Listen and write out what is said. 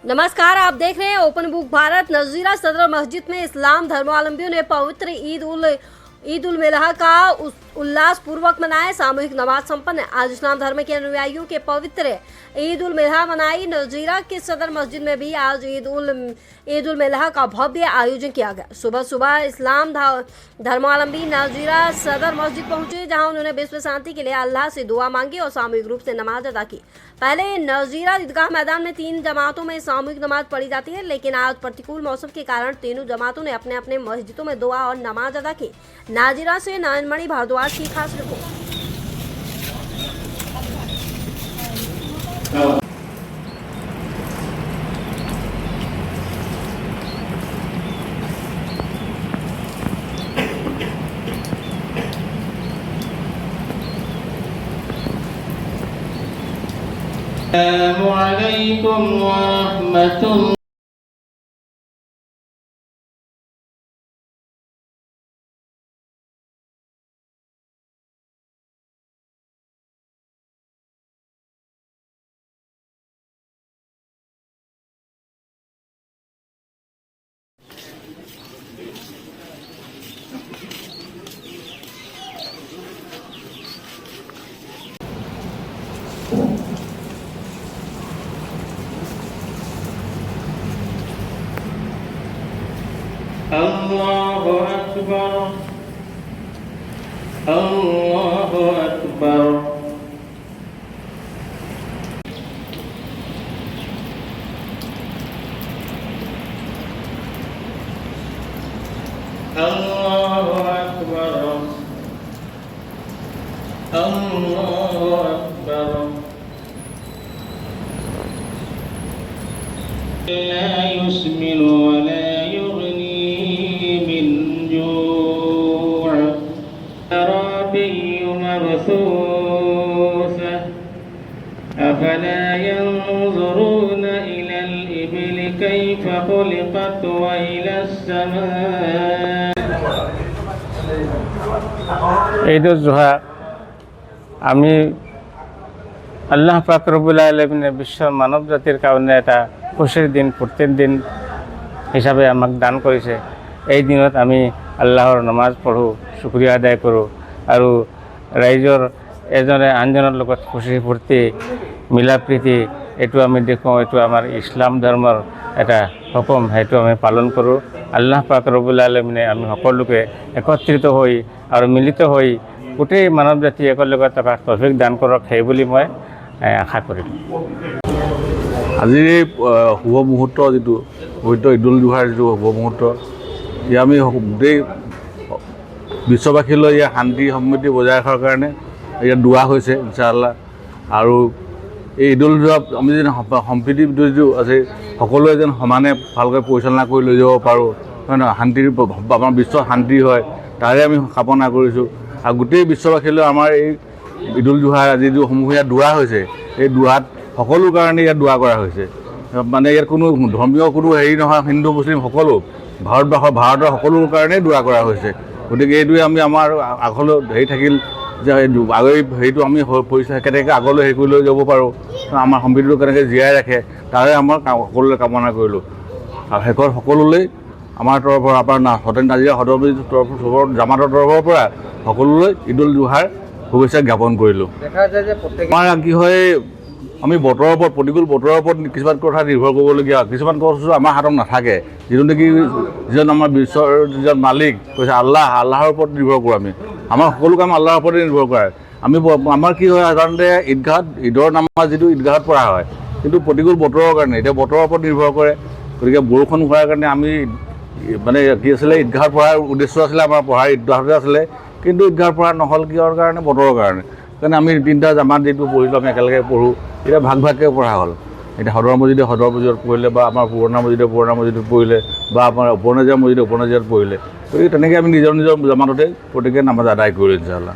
नमस्कार, आप देख रहे हैं ओपन बुक भारत। नजीरा सदर मस्जिद में इस्लाम धर्मावलंबियों ने पवित्र ईद उल मिलाह का उल्लास पूर्वक मनाया। सामूहिक नमाज संपन्न। आज इस्लाम धर्म के अनुयायियों के पवित्र ईद उल मिलाह मनाई। नजीरा के सदर मस्जिद में भी आज ईद उल मिलाह का भव्य आयोजन किया गया। सुबह सुबह इस्लाम धर्मावलंबी नजीरा सदर मस्जिद पहुंचे, जहां उन्होंने विश्व शांति के लिए अल्लाह से दुआ मांगी और सामूहिक रूप से नमाज अदा की। पहले नजीरा ईदगाह मैदान में 3 जमातों में सामूहिक नमाज पढ़ी जाती है, लेकिन आज प्रतिकूल मौसम के कारण तीनों जमातों ने अपने अपने मस्जिदों में दुआ और नमाज अदा की। नाजिरा से नयनमणि भारद्वाज की खास रिपोर्ट। अस्सलामु अलैकुम व रहमतुल्लाह। अल्लाहु अकबर, अल्लाहु अकबर। अल्लाहु अकबर, अल्लाहु अकबर। ला युस्मिनु व ला أفلا ينظرون إلى الإبل كيف خلقت وإلى السماء। ঈদ উল জুহা আমি আল্লাহ পাক রব্বুল আলামিনের বিশ্ব মানব জাতির কারণে এটা খুশির দিন, প্রত্যেক দিন হিসাবে আমাক দান কৰিছে। এই দিনত আমি আল্লাহৰ নামাজ পঢ়োঁ, শুক্ৰিয়া আদায় কৰোঁ আৰু ৰাইজৰ এজনে আনজনৰ লগত খুশি ফূৰ্তি মিলা প্ৰীতি এইটো আমি দেখোঁ। এইটো আমাৰ ইছলাম ধৰ্মৰ এটা হুকুম, সেইটো আমি পালন কৰোঁ। আল্লাহ পাক ৰব্বুল আলামিনে আমি সকলোকে একত্ৰিত হৈ আৰু মিলিত হৈ গোটেই মানৱ জাতি একেলগে থকা তৌফিক দান কৰক, সেই বুলি মই আশা কৰিলোঁ। আজিৰ এই শুভ মুহূৰ্ত, যিটো পবিত্ৰ ঈদ উল জুহাৰ যিটো শুভ মুহূৰ্ত, ইয়াত আমি গোটেই বিশ্ববাসীলৈ ইয়াৰ শান্তি সমৃদ্ধি বজাই ৰখাৰ কাৰণে ইয়াত দোৱা হৈছে ইনশাআল্লাহ। আৰু এই ঈদ উল জুহা আমি যেন সম্প্ৰীতি যিটো আছে সকলোৱে যেন সমানে ভালকৈ পৰিচালনা কৰি লৈ যাব পাৰোঁ, হয় নহয়, শান্তিৰ আমাৰ বিশ্বৰ শান্তি হয়, তাৰে আমি কামনা কৰিছোঁ। আৰু গোটেই বিশ্ববাসীলৈ আমাৰ এই ঈদ উল জুহাৰ আজি যিটো সমূহীয়া দোৱা হৈছে, এই দোৱাত সকলো কাৰণে ইয়াত দোৱা কৰা হৈছে। মানে ইয়াত কোনো ধৰ্মীয় কোনো হেৰি নহয়, হিন্দু মুছলিম সকলো ভাৰতৰ সকলো কাৰণেই দোৱা কৰা হৈছে। গতিকে এইটোৱে আমি আমাৰ আগলৈ হেৰি থাকিল যে আগৰ হেৰিটো আমি কেনেকৈ আগলৈ হেৰি কৰি লৈ যাব পাৰোঁ, আমাৰ সম্প্ৰীতিটো কেনেকৈ জীয়াই ৰাখে, তাৰে আমাৰ সকলোলৈ কামনা কৰিলোঁ। আৰু শেষত সকলোলৈ আমাৰ তৰফৰ পৰা, আপোনাৰ সতেন নাজিৰা সদৰ তৰফৰ জামাতৰ তৰফৰ পৰা সকলোলৈ ঈদ উল জুহাৰ শুভেচ্ছা জ্ঞাপন কৰিলোঁ। আমাৰ কি হয়, আমি বতৰৰ ওপৰত, প্ৰতিকূল বতৰৰ ওপৰত কিছুমান কথা নিৰ্ভৰ কৰিবলগীয়া হয়। কিছুমান কথা আমাৰ হাতত নাথাকে, যিটো নেকি যিজন আমাৰ বিশ্বৰ যিজন মালিক কৈছে আল্লাহৰ ওপৰত নিৰ্ভৰ কৰোঁ আমি। আমাৰ সকলো কাম আল্লাহৰ ওপৰতে নিৰ্ভৰ কৰে। আমাৰ কি হয়, সাধাৰণতে ঈদৰ নামাজ যিটো ঈদগাহত পঢ়া হয়, কিন্তু প্ৰতিকূল বতৰৰ কাৰণে এতিয়া বতৰৰ ওপৰত নিৰ্ভৰ কৰে। গতিকে বৰষুণ হোৱাৰ কাৰণে আমি মানে কি আছিলে, ঈদগাহত পঢ়াৰ উদ্দেশ্য আছিলে, আমাৰ পঢ়াৰ ঈদগাহতে আছিলে, কিন্তু ঈদগাহত পঢ়া নহ'ল কিহৰ কাৰণে, বতৰৰ কাৰণে। কাৰণে আমি 3টা জামাত যিটো পঢ়িলোঁ, আমি একেলগে পঢ়োঁ, এতিয়া ভাগ ভাগকৈ পঢ়া হ'ল। এতিয়া সদৰ মছজিদত পঢ়িলে, বা আমাৰ পুৰণা মছজিদত পঢ়িলে, বা আমাৰ উপনাজিৰা মছজিদত পঢ়িলে। গতিকে তেনেকৈ আমি নিজৰ নিজৰ জামাততে প্ৰত্যেকে নামাজ আদায় কৰিলোঁ ইনশাআল্লাহ।